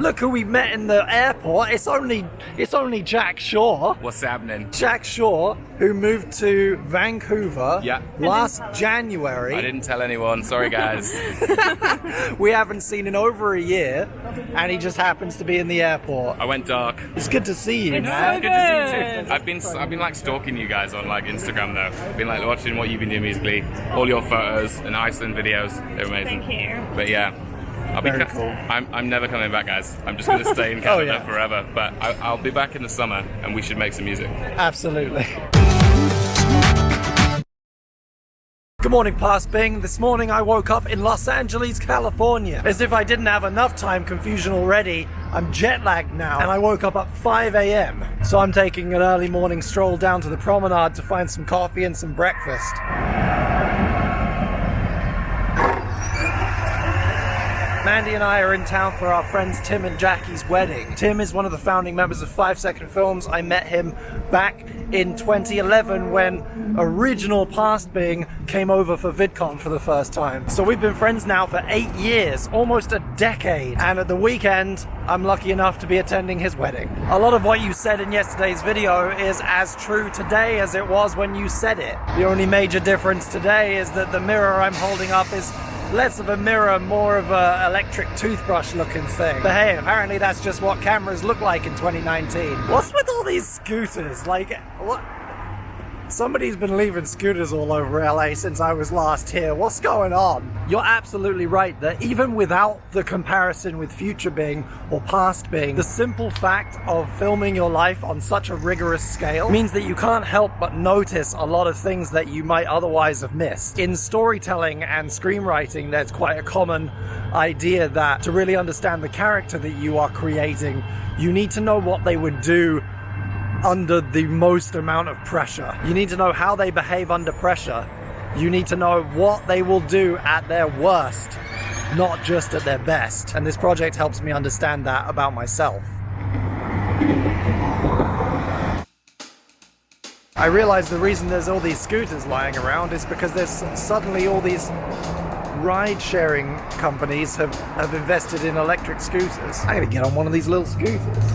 look who we met in the airport. It's only Jack Shaw. What's happening? Jack Shaw, who moved to Vancouver Yeah. last January. I didn't tell anyone. Sorry, guys. We haven't seen in over a year, and he just happens to be in the airport. I went dark. It's good to see you, It's man. so Good to see you too. I've been like stalking you guys on like Instagram though. I've been like watching what you've been doing musically, all your photos and Iceland videos. They're amazing. Thank you. But yeah, I'll be. Very cool. I'm never coming back, guys. I'm just gonna stay in Canada yeah. forever. But I'll be back in the summer, and we should make some music. Absolutely. Good morning, Past Bing. This morning I woke up in Los Angeles, California. As if I didn't have enough time confusion already, I'm jet lagged now, and I woke up at 5 a.m. So I'm taking an early morning stroll down to the promenade to find some coffee and some breakfast. Mandy and I are in town for our friends Tim and Jackie's wedding. Tim is one of the founding members of 5 Second Films. I met him back in 2011 when original Past Bing came over for VidCon for the first time. So we've been friends now for 8 years, almost a decade. And at the weekend, I'm lucky enough to be attending his wedding. A lot of what you said in yesterday's video is as true today as it was when you said it. The only major difference today is that the mirror I'm holding up is less of a mirror, more of a electric toothbrush looking thing. But hey, apparently that's just what cameras look like in 2019. What's with all these scooters? Like, what? Somebody's been leaving scooters all over LA since I was last here. What's going on? You're absolutely right that even without the comparison with future Bing or past Bing, the simple fact of filming your life on such a rigorous scale means that you can't help but notice a lot of things that you might otherwise have missed. In storytelling and screenwriting, there's quite a common idea that to really understand the character that you are creating, you need to know what they would do under the most amount of pressure. You need to know how they behave under pressure. You need to know what they will do at their worst, not just at their best. And this project helps me understand that about myself. I realize the reason there's all these scooters lying around is because there's suddenly all these ride-sharing companies have invested in electric scooters. I'm gonna get on one of these little scooters.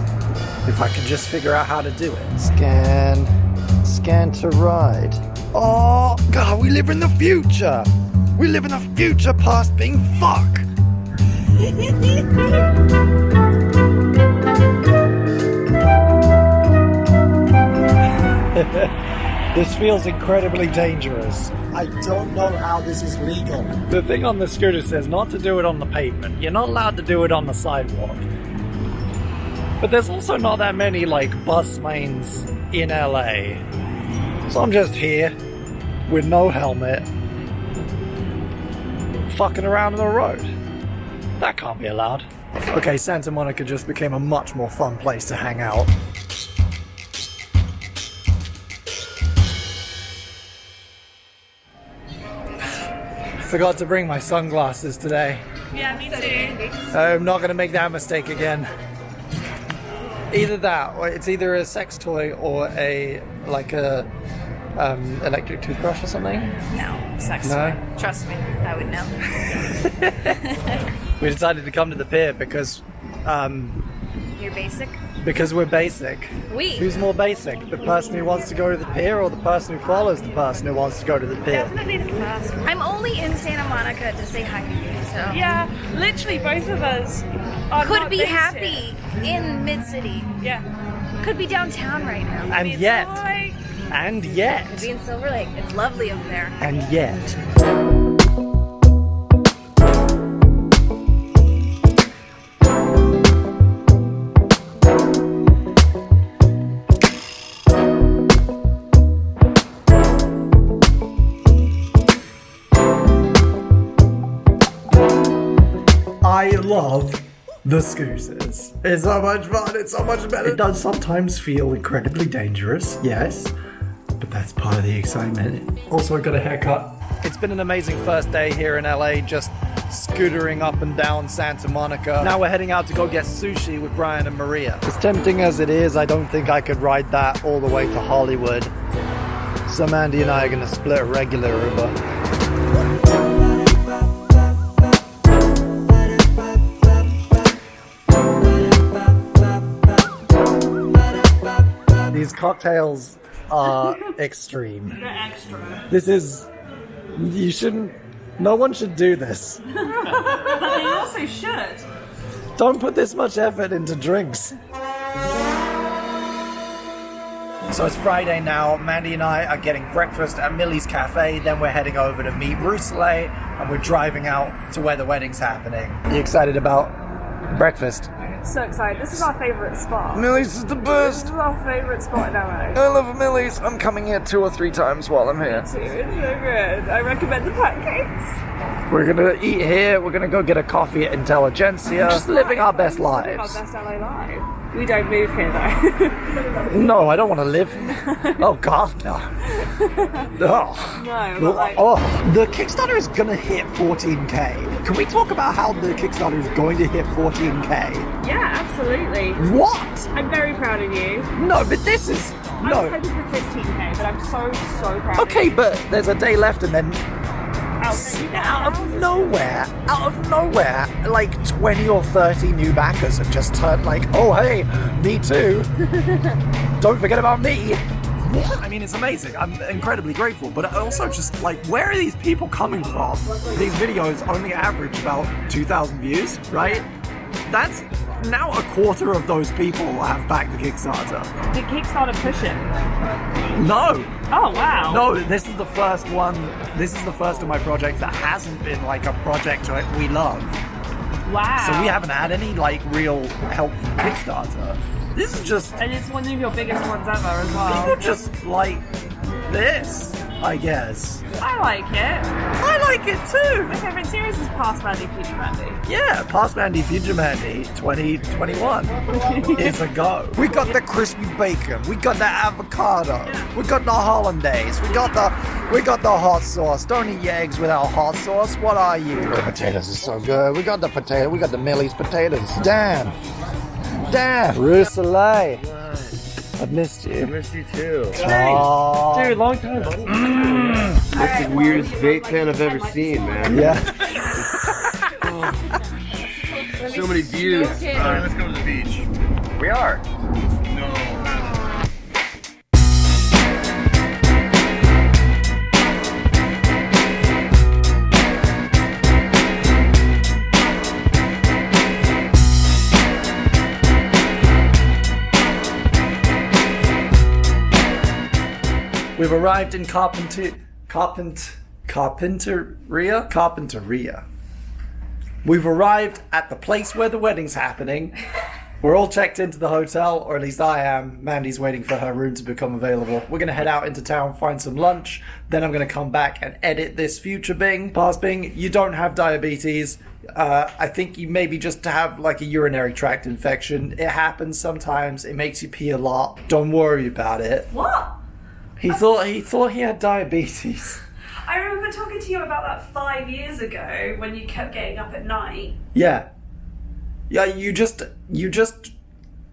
If I can just figure out how to do it. Scan to ride. Oh, God, we live in the future. We live in the future past Bing. Fuck. This feels incredibly dangerous. I don't know how this is legal. The thing on the scooter says not to do it on the pavement. You're not allowed to do it on the sidewalk. But there's also not that many, like, bus lanes in LA. So I'm just here, with no helmet, fucking around on the road. That can't be allowed. Okay, Santa Monica just became a much more fun place to hang out. Forgot to bring my sunglasses today. Yeah, me too. I'm not gonna make that mistake again. Either that, or it's either a sex toy or a electric toothbrush or something. No, sex No? toy. Trust me, I would know. We decided to come to the pier because You're basic? because we're basic. We. Who's more basic? The person who wants to go to the pier or the person who follows the person who wants to go to the pier? Definitely the first. I'm only in Santa Monica to say hi to you, so Yeah, literally both of us are could not be based happy in mid-city. here. Yeah. Could be downtown right now. And It's yet, like- and yet, Could be in Silver Lake. It's lovely up there. and yet. I love the scooters. It's so much fun, it's so much better. It does sometimes feel incredibly dangerous, yes, but that's part of the excitement. Also, I got a haircut. It's been an amazing first day here in LA, just scootering up and down Santa Monica. Now we're heading out to go get sushi with Brian and Maria. As tempting as it is, I don't think I could ride that all the way to Hollywood. So Mandy and I are gonna split a regular Uber. These cocktails are extreme. They're extra. This is... You shouldn't... No one should do this. But they also should. Don't put this much effort into drinks. So it's Friday now. Mandy and I are getting breakfast at Millie's Cafe. Then we're heading over to meet Rousselet, and we're driving out to where the wedding's happening. You excited about breakfast? So excited. This is our favourite spot. Millie's is the This best. is our favourite spot in LA. I love Millie's. I'm coming here 2 or 3 times while I'm here. Too. It's so good. I recommend the pancakes. We're gonna eat here. We're gonna go get a coffee at Intelligentsia. Just living our best Our lives. best LA life. We don't move here though. No, I don't want to live. Oh God, no. Oh. No, but like... Oh, the Kickstarter is gonna hit 14k. Can we talk about how the Kickstarter is going to hit 14k? Yeah, absolutely. What? I'm very proud of you. No, but this is I was no. hoping for 15k, but I'm so proud Okay, of you. but there's a day left, and then Out out of nowhere, like 20 or 30 new backers have just turned like, oh hey, me too. Don't forget about me. I mean, it's amazing. I'm incredibly grateful, but also just like, where are these people coming from? These videos only average about 2,000 views, right? That's now a quarter of those people have backed the Kickstarter. Did Kickstarter push it? No, Oh, wow. no, this is the first one. This is the first of my projects that hasn't been like a project that we love. Wow. So we haven't had any like real help from Kickstarter. This is just And it's one of your biggest ones ever as well. people just like this, I guess. I like it. I like it too. My favourite series is Past Mandy, Future Mandy. Yeah, Past Mandy, Future Mandy 2021 is a go. We got the crispy bacon, we got the avocado, we got the hollandaise, we got the hot sauce. Don't eat your eggs without hot sauce. What are you? The potatoes are so good. We got the potato, we got the Millie's potatoes. Damn. Rousselet. I've missed you. I miss you too. Aww. Dude, long time. That's the weirdest vape pen I've ever seen, man. Yeah. So many views. Alright, let's go to the beach. We are. No. We've arrived in Carpinteria. We've arrived at the place where the wedding's happening. We're all checked into the hotel, or at least I am. Mandy's waiting for her room to become available. We're going to head out into town, find some lunch. Then I'm going to come back and edit this future Bing. Past Bing, you don't have diabetes. I think you maybe just have like a urinary tract infection. It happens sometimes. It makes you pee a lot. Don't worry about it. What? He thought he had diabetes. I remember talking to you about that 5 years ago when you kept getting up at night. Yeah. Yeah, you just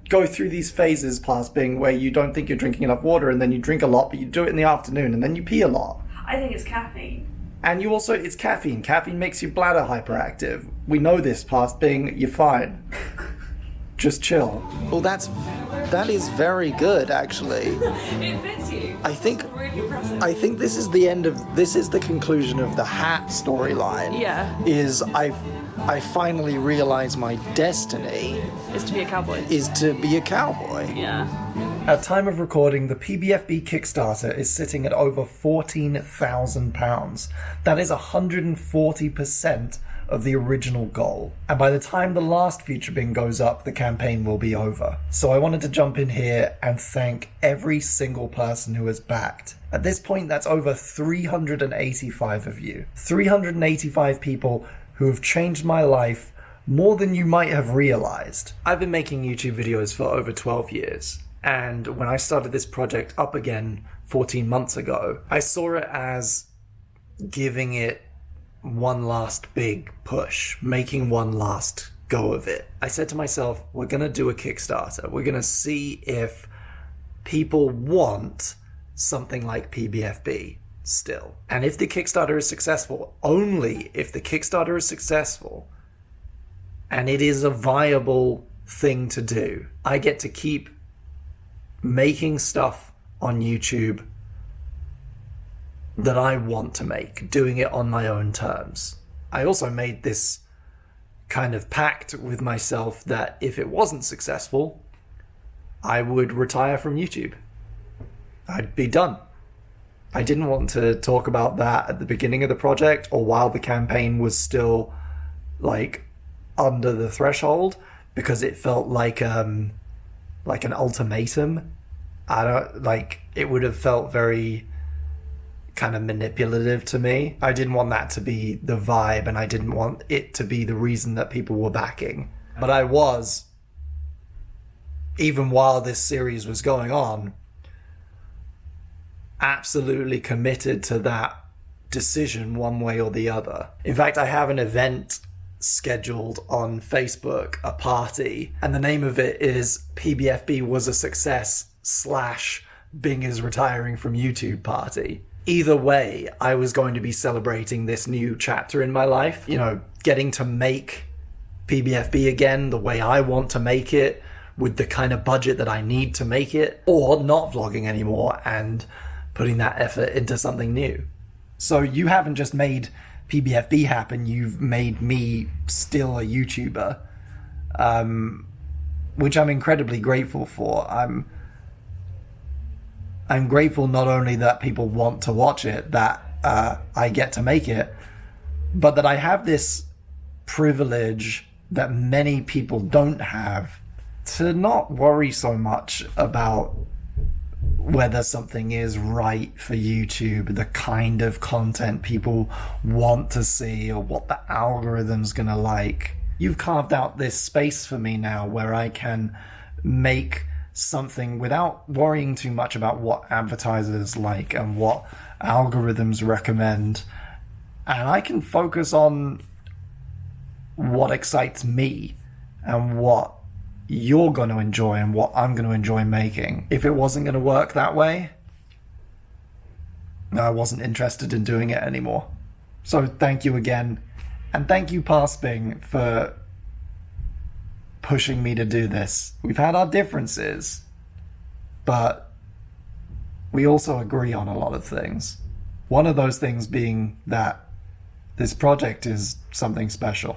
go through these phases, Past Bing, where you don't think you're drinking enough water, and then you drink a lot, but you do it in the afternoon, and then you pee a lot. I think it's caffeine. And you also, it's caffeine. Caffeine makes your bladder hyperactive. We know this, Past Bing. You're fine. Just chill. Well, that is very good, actually. It fits you. I think Really impressive. this is the conclusion of the hat storyline. Yeah. Is I finally realize my destiny Is to be a cowboy. is to be a cowboy. Yeah. At time of recording, the PBFB Kickstarter is sitting at over £14,000. That is 140% of the original goal. And by the time the last Future Bing goes up, the campaign will be over. So I wanted to jump in here and thank every single person who has backed. At this point, that's over 385 of you. 385 people who have changed my life more than you might have realized. I've been making YouTube videos for over 12 years. And when I started this project up again 14 months ago, I saw it as giving it one last big push, making one last go of it. I said to myself, we're going to do a Kickstarter. We're going to see if people want something like PBFB still. And if the Kickstarter is successful, only if the Kickstarter is successful and it is a viable thing to do, I get to keep making stuff on YouTube that I want to make, doing it on my own terms. I also made this kind of pact with myself that if it wasn't successful, I would retire from YouTube. I'd be done. I didn't want to talk about that at the beginning of the project or while the campaign was still like under the threshold, because it felt like an ultimatum. It would have felt very kind of manipulative to me. I didn't want that to be the vibe, and I didn't want it to be the reason that people were backing. But I was, even while this series was going on, absolutely committed to that decision one way or the other. In fact, I have an event scheduled on Facebook, a party, and the name of it is PBFB was a success / Bing is retiring from YouTube party. Either way, I was going to be celebrating this new chapter in my life, you know, getting to make PBFB again the way I want to make it, with the kind of budget that I need to make it, or not vlogging anymore and putting that effort into something new. So you haven't just made PBFB happen, you've made me still a YouTuber, which I'm incredibly grateful for. I'm grateful not only that people want to watch it, that I get to make it, but that I have this privilege that many people don't have, to not worry so much about whether something is right for YouTube, the kind of content people want to see, or what the algorithm's gonna like. You've carved out this space for me now where I can make something without worrying too much about what advertisers like and what algorithms recommend, and I can focus on what excites me and what you're going to enjoy and what I'm going to enjoy making. If it wasn't going to work that way, I wasn't interested in doing it anymore. So thank you again, and thank you, Past Bing, for pushing me to do this. We've had our differences, but we also agree on a lot of things. One of those things being that this project is something special.